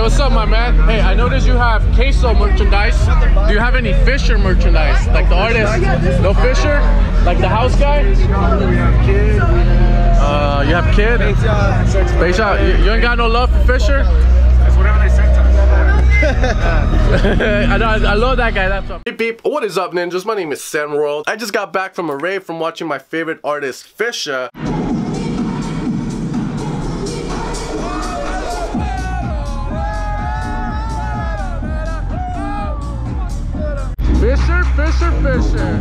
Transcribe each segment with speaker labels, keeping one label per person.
Speaker 1: what's up, my man? Hey, I noticed you have Queso merchandise. Do you have any Fisher merchandise? Like the artist? No Fisher? Like the house guy?
Speaker 2: We have Kid.
Speaker 1: You have Kid? Beja, you ain't got no love for Fisher?
Speaker 2: It's whatever they sent us.
Speaker 1: I know, I love that guy. That's what.
Speaker 3: Beep beep. What is up, ninjas? My name is Sam World. I just got back from a rave from watching my favorite artist, Fisher.
Speaker 1: Fisher.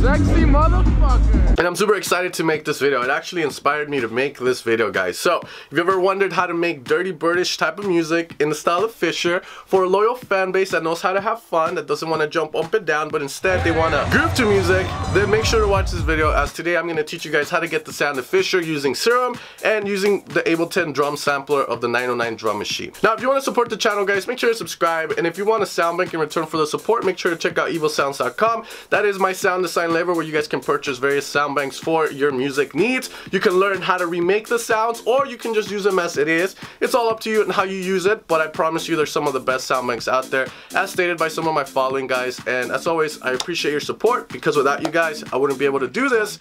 Speaker 1: Sexy motherfucker.
Speaker 3: And I'm super excited to make this video. It actually inspired me to make this video, guys. So, if you ever wondered how to make dirty birdish type of music in the style of Fisher for a loyal fan base that knows how to have fun, that doesn't want to jump up and down, but instead they want to groove to music, then make sure to watch this video, as today I'm going to teach you guys how to get the sound of Fisher using Serum and using the Ableton drum sampler of the 909 drum machine. Now, if you want to support the channel, guys, make sure to subscribe. And if you want a sound bank in return for the support, make sure to check out evilsounds.com. That is my sound design label where you guys can purchase various sound banks for your music needs. You can learn how to remake the sounds, or you can just use them as it is. It's all up to you and how you use it, but I promise you there's some of the best sound banks out there, as stated by some of my following guys. And as always, I appreciate your support, because without you guys, I wouldn't be able to do this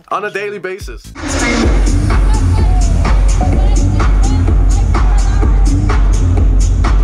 Speaker 3: on a daily basis.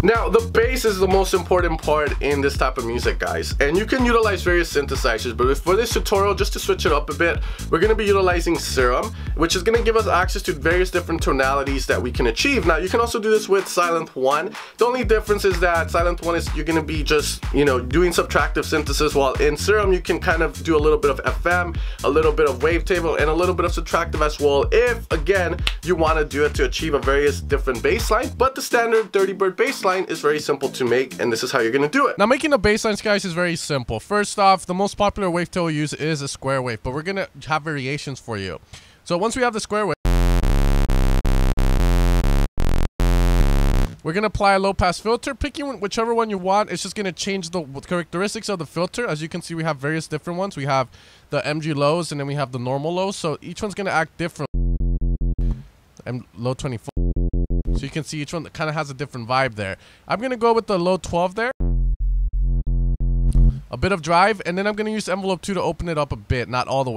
Speaker 3: Now, the bass is the most important part in this type of music, guys, and you can utilize various synthesizers, but for this tutorial, just to switch it up a bit, we're going to be utilizing Serum, which is going to give us access to various different tonalities that we can achieve. Now, you can also do this with Silent One. The only difference is that Silent One is you're going to be just, you know, doing subtractive synthesis, while in Serum you can kind of do a little bit of FM, a little bit of wavetable, and a little bit of subtractive as well, if, again, you want to do it to achieve a various different bass line. But the standard Dirty Bird bass line is very simple to make, and this is how you're gonna do it.
Speaker 1: Now, making the bass lines, guys, is very simple. First off, the most popular wavetable we use is a square wave, but we're gonna have variations for you. So once we have the square wave, we're gonna apply a low pass filter. Picking whichever one you want, it's just gonna change the characteristics of the filter. As you can see, we have various different ones. We have the MG lows, and then we have the normal lows, so each one's gonna act different. Low 24. So you can see each one kind of has a different vibe there. I'm going to go with the low 12 there. A bit of drive, and then I'm going to use envelope 2 to open it up a bit, not all the way.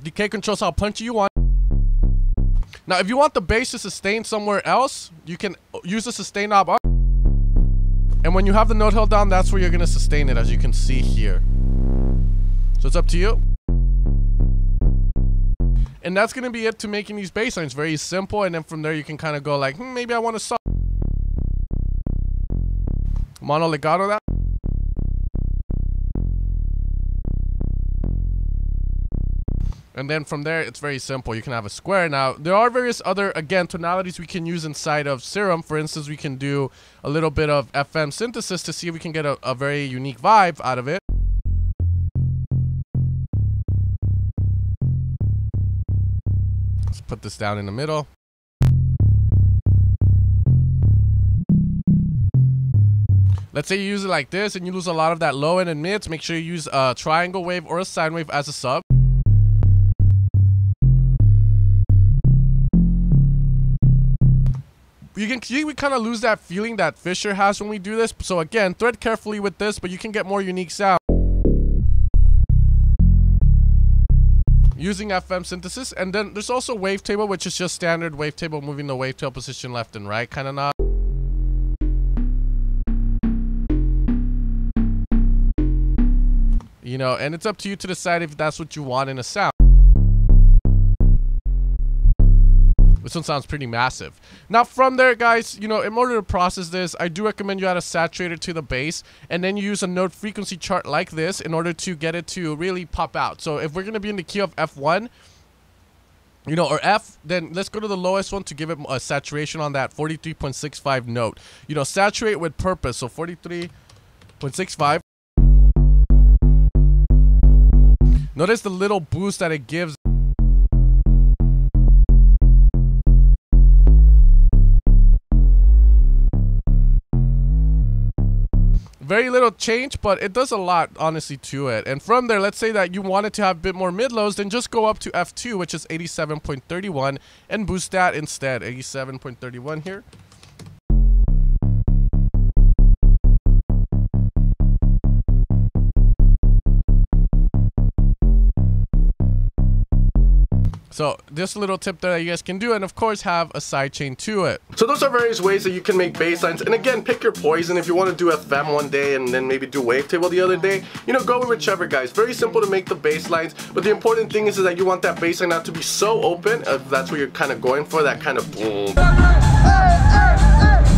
Speaker 1: Decay controls how punchy you want. Now, if you want the bass to sustain somewhere else, you can use the sustain knob up. And when you have the note held down, that's where you're going to sustain it, as you can see here. So it's up to you. And that's going to be it to making these bass lines. Very simple. And then from there, you can kind of go like, maybe I want to mono legato that. And then from there, it's very simple. You can have a square. Now, there are various other, again, tonalities we can use inside of Serum. For instance, we can do a little bit of FM synthesis to see if we can get a very unique vibe out of it. Let's put this down in the middle. Let's say you use it like this and you lose a lot of that low end and mids. Make sure you use a triangle wave or a sine wave as a sub. You can see we kind of lose that feeling that Fisher has when we do this. So again, thread carefully with this, but you can get more unique sound using FM synthesis. And then there's also wavetable, which is just standard wavetable, moving the wavetail position left and right kind of knob. You know, and it's up to you to decide if that's what you want in a sound. This one sounds pretty massive. Now from there, guys, you know, in order to process this, I do recommend you add a saturator to the bass, and then you use a note frequency chart like this in order to get it to really pop out. So if we're going to be in the key of F1, you know, or F, then let's go to the lowest one to give it a saturation on that 43.65 note. You know, saturate with purpose. So 43.65. Notice the little boost that it gives. Very little change, but it does a lot, honestly, to it. And from there, let's say that you wanted to have a bit more mid-lows, then just go up to F2, which is 87.31, and boost that instead. 87.31 here. So just a little tip there that you guys can do, and of course have a sidechain to it.
Speaker 3: So those are various ways that you can make bass lines. And again, pick your poison. If you want to do FM one day and then maybe do wavetable the other day, you know, go with whichever, guys. Very simple to make the bass lines, but the important thing is that you want that bass line not to be so open, if that's what you're kind of going for, that kind of boom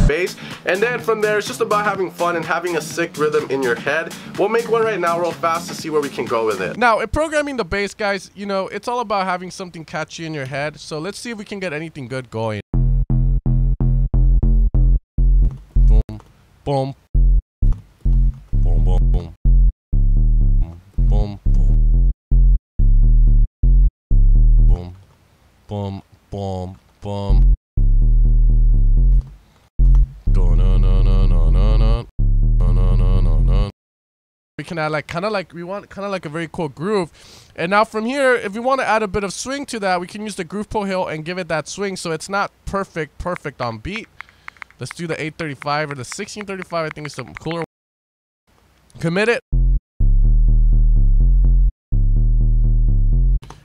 Speaker 3: bass. And then from there, it's just about having fun and having a sick rhythm in your head. We'll make one right now real fast to see where we can go with it.
Speaker 1: Now, in programming the bass, guys, you know, it's all about having something catchy in your head. So let's see if we can get anything good going. Boom, boom, boom, boom, boom, boom, boom, boom, boom, boom. We can add like kind of like a very cool groove. And now from here, if we want to add a bit of swing to that, we can use the Groove Pro Hill and give it that swing so it's not perfect on beat. Let's do the 835 or the 1635. I think it's the cooler one. Commit it.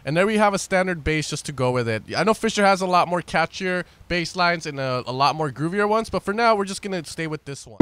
Speaker 1: And there we have a standard bass just to go with it. I know Fisher has a lot more catchier bass lines and a lot more groovier ones, but for now, we're just going to stay with this one.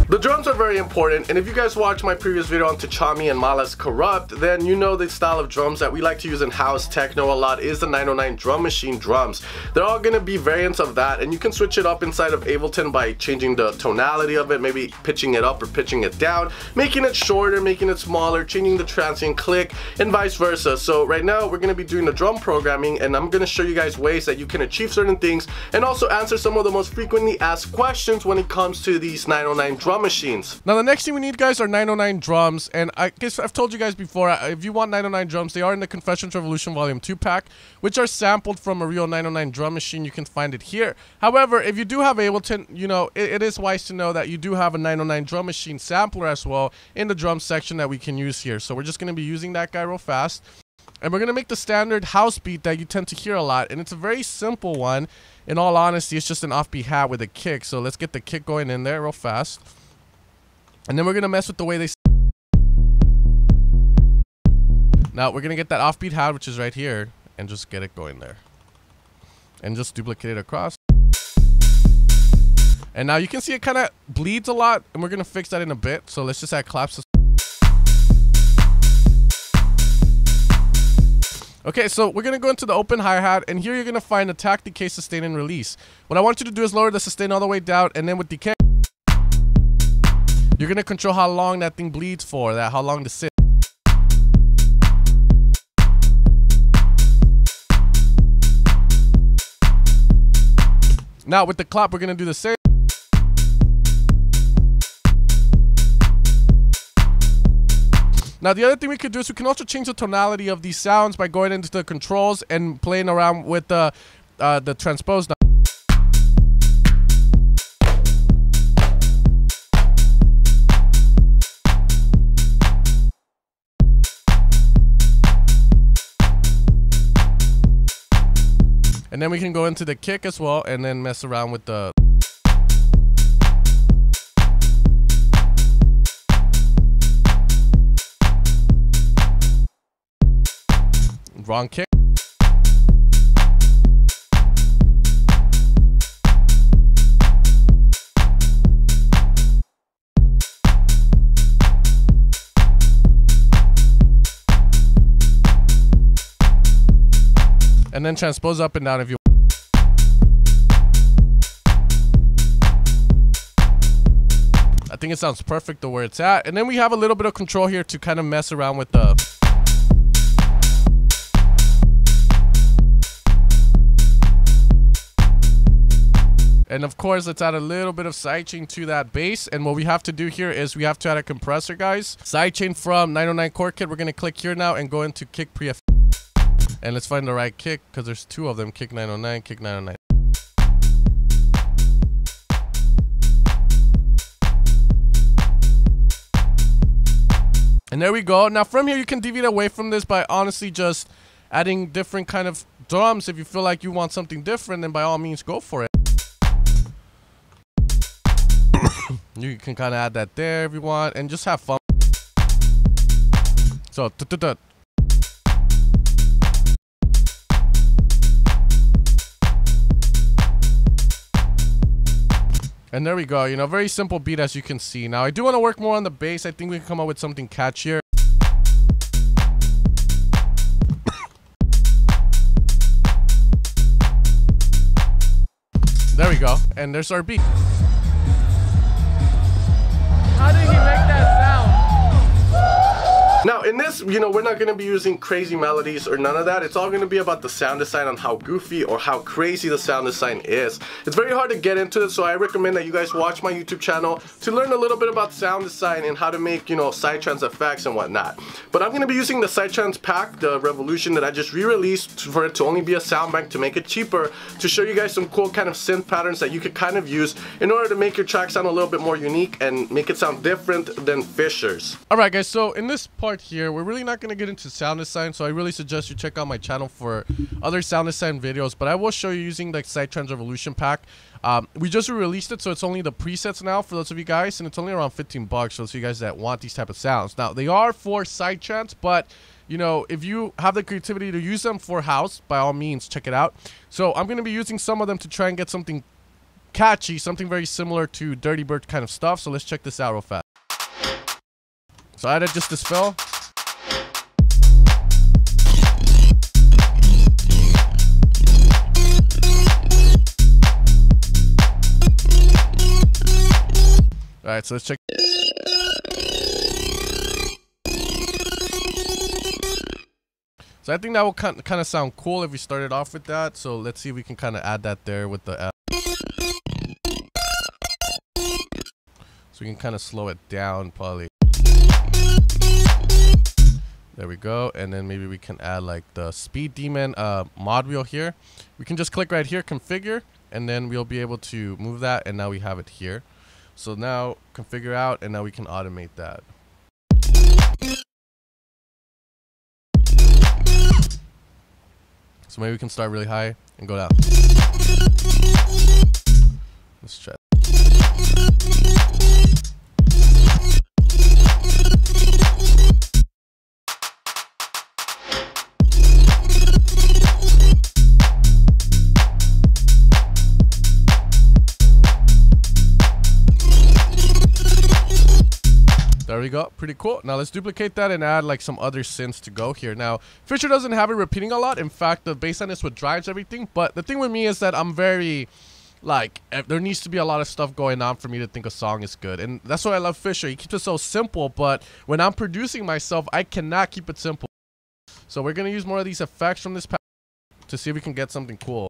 Speaker 3: The drums are very important, and if you guys watched my previous video on Tchami and Mala's Corrupt, then you know the style of drums that we like to use in house techno a lot is the 909 drum machine drums. They're all going to be variants of that, and you can switch it up inside of Ableton by changing the tonality of it, maybe pitching it up or pitching it down, making it shorter, making it smaller, changing the transient click, and vice versa. So right now we're going to be doing the drum programming, and I'm going to show you guys ways that you can achieve certain things and also answer some of the most frequently asked questions when it comes to these 909 drum machines.
Speaker 1: Now the next thing we need, guys, are 909 drums, and I guess I've told you guys before, if you want 909 drums, they are in the Confessions Revolution Volume 2 pack, which are sampled from a real 909 drum machine. You can find it here. However, if you do have Ableton, you know, it is wise to know that you do have a 909 drum machine sampler as well in the drum section that we can use here. So we're just going to be using that guy real fast, and we're going to make the standard house beat that you tend to hear a lot, and it's a very simple one. In all honesty, it's just an offbeat hat with a kick. So let's get the kick going in there real fast. And then we're going to mess with the way they... Now, we're going to get that offbeat hat, which is right here, and just get it going there. And just duplicate it across. And now you can see it kind of bleeds a lot, and we're going to fix that in a bit. So let's just add claps. Okay, so we're going to go into the open hi-hat, and here you're going to find attack, decay, sustain, and release. What I want you to do is lower the sustain all the way down, and then with decay, you're going to control how long that thing bleeds for, how long to sit. Now with the clap, we're going to do the same. Now the other thing we could do is we can also change the tonality of these sounds by going into the controls and playing around with the transpose. And then we can go into the kick as well and then mess around with the... Wrong kick. And then transpose up and down if you... I think it sounds perfect the where it's at. And then we have a little bit of control here to kind of mess around with the... And of course, let's add a little bit of sidechain to that bass. And what we have to do here is we have to add a compressor, guys. Sidechain from 909 Core Kit. We're going to click here now and go into Kick Pre-Effect. And let's find the right kick, because there's two of them. Kick 909, kick 909. And there we go. Now from here you can deviate away from this by honestly just adding different kind of drums. If you feel like you want something different, then by all means go for it. You can kind of add that there if you want and just have fun. So and there we go, you know, very simple beat as you can see. Now I do want to work more on the bass. I think we can come up with something catchier. There we go, and there's our beat. How did he make that sound?
Speaker 3: Now in this, you know, we're not going to be using crazy melodies or none of that. It's all going to be about the sound design, on how goofy or how crazy the sound design is. It's very hard to get into it, so I recommend that you guys watch my YouTube channel to learn a little bit about sound design and how to make, you know, sidetrans effects and whatnot. But I'm going to be using the sidetrans pack, the Revolution, that I just re-released for it to only be a sound bank to make it cheaper, to show you guys some cool kind of synth patterns that you could kind of use in order to make your track sound a little bit more unique and make it sound different than Fisher's.
Speaker 1: Alright guys, so in this part here, we're really not going to get into sound design, so I really suggest you check out my channel for other sound design videos, but I will show you using the Sidetrans Revolution pack. We just released it, so it's only the presets now for those of you guys, and it's only around 15 bucks for those of you guys that want these type of sounds. Now they are for Sidetrans, but you know, if you have the creativity to use them for house, by all means check it out. So I'm going to be using some of them to try and get something catchy, something very similar to Dirty Bird kind of stuff. So let's check this out real fast. So I added just this fill. Alright, so let's check. So I think that will kind of sound cool if we started off with that. So let's see if we can kind of add that there with the F. So we can kind of slow it down probably. There we go. And then maybe we can add like the Speed Demon mod wheel here. We can just click right here, configure, and then we'll be able to move that, and now we have it here. So now configure out, and now we can automate that. So maybe we can start really high and go down. Let's try. There we go, pretty cool. Now let's duplicate that and add like some other synths to go here. Now, Fisher doesn't have it repeating a lot. In fact, the bassline is what drives everything. But the thing with me is that I'm very, like, there needs to be a lot of stuff going on for me to think a song is good. And that's why I love Fisher. He keeps it so simple, but when I'm producing myself, I cannot keep it simple. So we're going to use more of these effects from this pack to see if we can get something cool.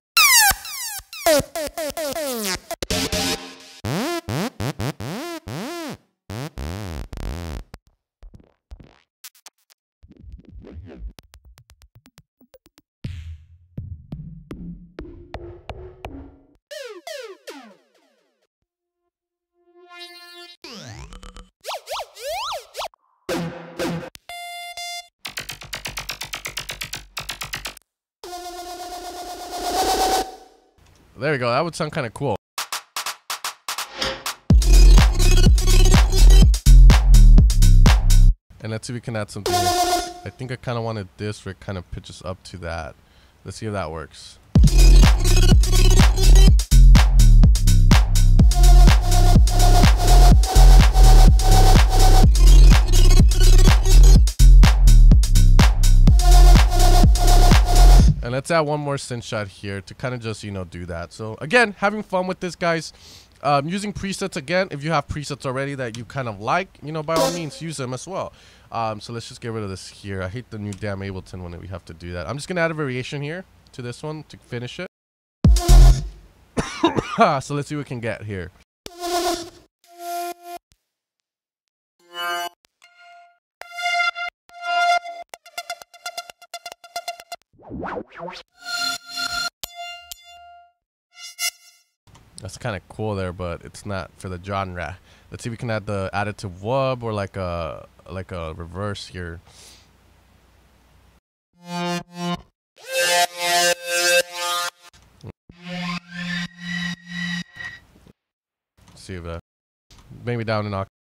Speaker 1: There we go. That would sound kind of cool. And let's see if we can add something. I think I kind of wanted this where it kind of pitches up to that. Let's see if that works. And let's add one more synth shot here to kind of just, you know, do that. So again, having fun with this, guys. Using presets again. If you have presets already that you kind of like, you know, by all means use them as well. So let's just get rid of this here. I hate the new damn Ableton when we have to do that. I'm just gonna add a variation here to this one to finish it. So let's see what we can get here. That's kind of cool there, but it's not for the genre. Let's see if we can add the additive wub or like a reverse here. Let's see if that maybe down an octave.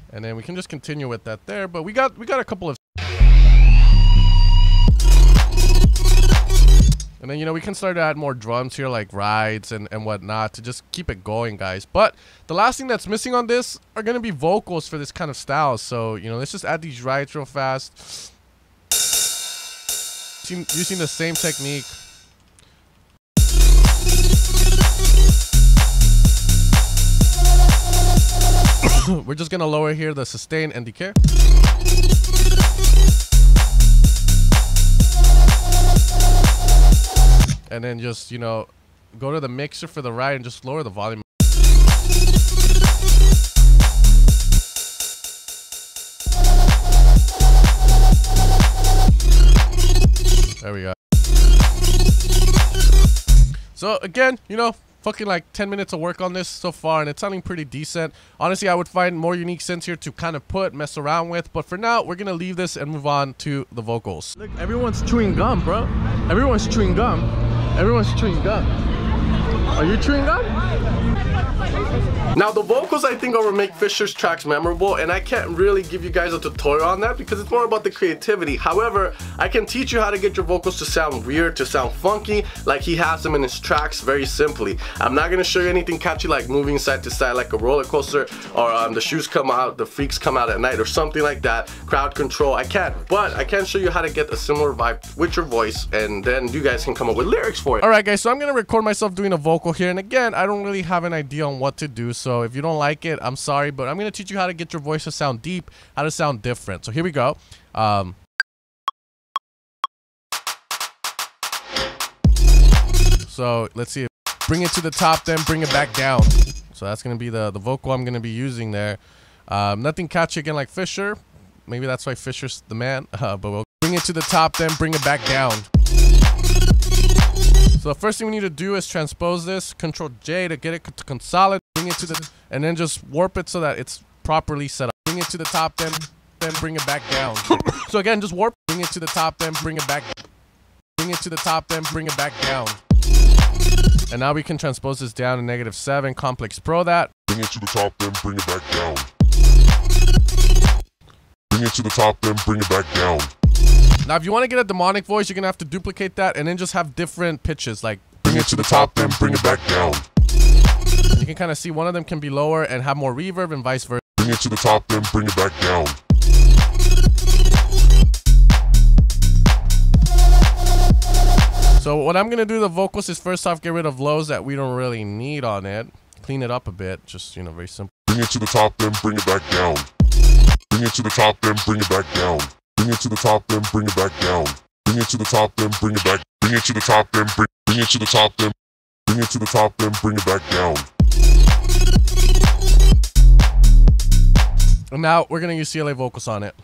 Speaker 1: And then we can just continue with that there, but we got a couple of, and then, you know, we can start to add more drums here, like rides and whatnot, to just keep it going, guys. But the last thing that's missing on this are gonna be vocals for this kind of style. So, you know, let's just add these rides real fast, using the same technique. We're just gonna lower here the sustain and decay. And then just, you know, go to the mixer for the ride and just lower the volume. There we go. So again, you know, fucking like 10 minutes of work on this so far, and it's sounding pretty decent. Honestly, I would find more unique synths here to kind of mess around with, but for now, we're gonna leave this and move on to the vocals.
Speaker 4: Look, everyone's chewing gum, bro. Everyone's chewing gum. Everyone's chewing gum. Are you chewing gum?
Speaker 3: Now the vocals, I think, are what make Fisher's tracks memorable, and I can't really give you guys a tutorial on that because it's more about the creativity. However, I can teach you how to get your vocals to sound weird, to sound funky, like he has them in his tracks very simply. I'm not going to show you anything catchy like moving side to side like a roller coaster, or the shoes come out, the freaks come out at night, or something like that. Crowd control, I can't. But I can show you how to get a similar vibe with your voice, and then you guys can come up with lyrics for it.
Speaker 1: Alright guys, so I'm going to record myself doing a vocal here, and again, I don't really have an idea on what to do, so if you don't like it, I'm sorry, but I'm going to teach you how to get your voice to sound deep, how to sound different. So here we go. So let's see. Bring it to the top, then bring it back down. So that's going to be the vocal I'm going to be using there. Nothing catchy again like Fisher. Maybe that's why Fisher's the man. But we'll bring it to the top, then bring it back down. So the first thing we need to do is transpose this. Control J to get it to consolidate. Bring it to the, and then just warp it so that it's properly set up. Bring it to the top, then bring it back down. So again, just warp. Bring it to the top, then bring it back. Bring it to the top, then bring it back down. And now we can transpose this down to -7. Complex Pro that.
Speaker 5: Bring it to the top, then bring it back down. Bring it to the top, then bring it back down.
Speaker 1: Now, if you want to get a demonic voice, you're going to have to duplicate that and then just have different pitches. Like,
Speaker 5: bring it to the top, then bring it back down.
Speaker 1: You can kind of see one of them can be lower and have more reverb and vice versa.
Speaker 5: Bring it to the top, then bring it back down.
Speaker 1: So what I'm going to do the vocals is first off get rid of lows that we don't really need on it. Clean it up a bit. Just, you know, very simple.
Speaker 5: Bring it to the top, then bring it back down. Bring it to the top, then bring it back down. Bring it to the top, then bring it back down. Bring it to the top, then bring it back. Bring it to the top, then bring it to the top, then bring it to the top, then bring it back down.
Speaker 1: And now we're going to use CLA vocals on it.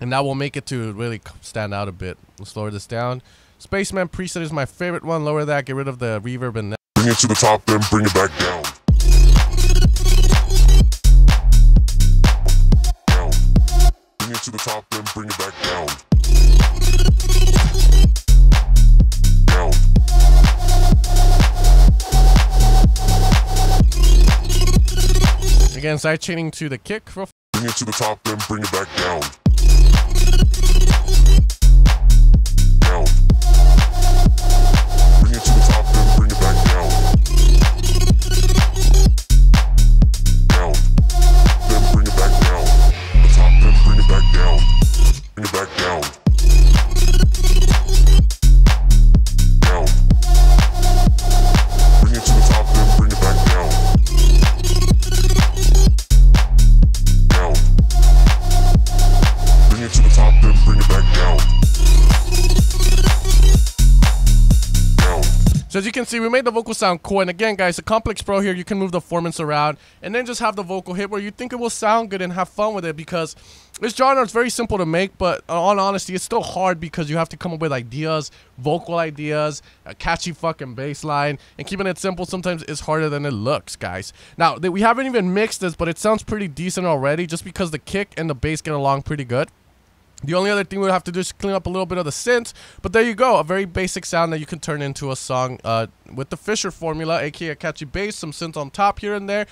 Speaker 1: And that will make it to really stand out a bit. Let's lower this down. Spaceman preset is my favorite one. Lower that, get rid of the reverb and
Speaker 5: bring it to the top, then bring it back down. Bring it to the top, then bring it back down. Down.
Speaker 1: Again, side chaining to the kick.
Speaker 5: Bring it to the top, then bring it back down. Down. Bring it to the top, then bring it back down. Down. Then bring it back down. The top, then bring it back down. Bring it back down. Down. Bring it to the top, then bring it back down.
Speaker 1: So as you can see, we made the vocal sound cool. And again, guys, the Complex Pro here, you can move the formants around and then just have the vocal hit where you think it will sound good and have fun with it, because this genre is very simple to make, but on honesty, it's still hard because you have to come up with ideas, vocal ideas, a catchy fucking bass line, and keeping it simple sometimes is harder than it looks, guys. Now, we haven't even mixed this, but it sounds pretty decent already just because the kick and the bass get along pretty good. The only other thing we would have to do is clean up a little bit of the synths, but there you go, a very basic sound that you can turn into a song with the Fisher formula, aka a catchy bass, some synths on top here and there.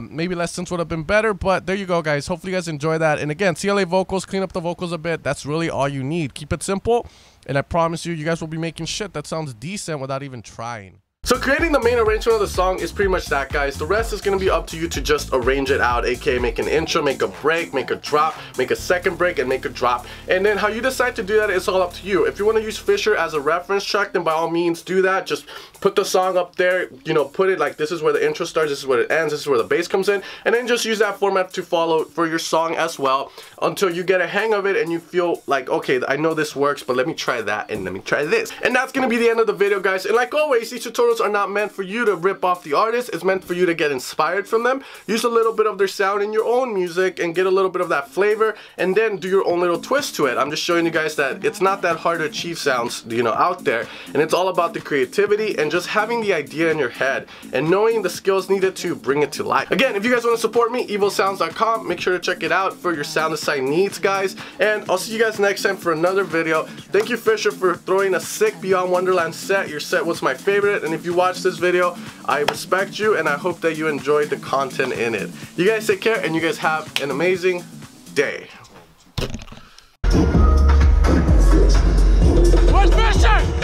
Speaker 1: Maybe less synths would have been better, but there you go, guys. Hopefully you guys enjoy that. And again, CLA vocals, clean up the vocals a bit. That's really all you need. Keep it simple, and I promise you, you guys will be making shit that sounds decent without even trying.
Speaker 3: So creating the main arrangement of the song is pretty much that, guys. The rest is going to be up to you to just arrange it out, aka make an intro, make a break, make a drop, make a second break, and make a drop. And then how you decide to do that is all up to you. If you want to use Fisher as a reference track, then by all means do that. Just put the song up there, you know, put it like this is where the intro starts, this is where it ends, this is where the bass comes in, and then just use that format to follow for your song as well until you get a hang of it and you feel like, okay, I know this works, but let me try that and let me try this. And that's going to be the end of the video, guys. And like always, these tutorials are not meant for you to rip off the artist. It's meant for you to get inspired from them, use a little bit of their sound in your own music and get a little bit of that flavor, and then do your own little twist to it. I'm just showing you guys that it's not that hard to achieve sounds, you know, out there, and it's all about the creativity and just having the idea in your head and knowing the skills needed to bring it to life. Again, if you guys want to support me, evilsounds.com, make sure to check it out for your sound design needs, guys, and I'll see you guys next time for another video. Thank you, Fisher, for throwing a sick Beyond Wonderland set. Your set was my favorite, and if you watched this video, I respect you and I hope that you enjoyed the content in it. You guys take care and you guys have an amazing day.
Speaker 2: Where's Fisher?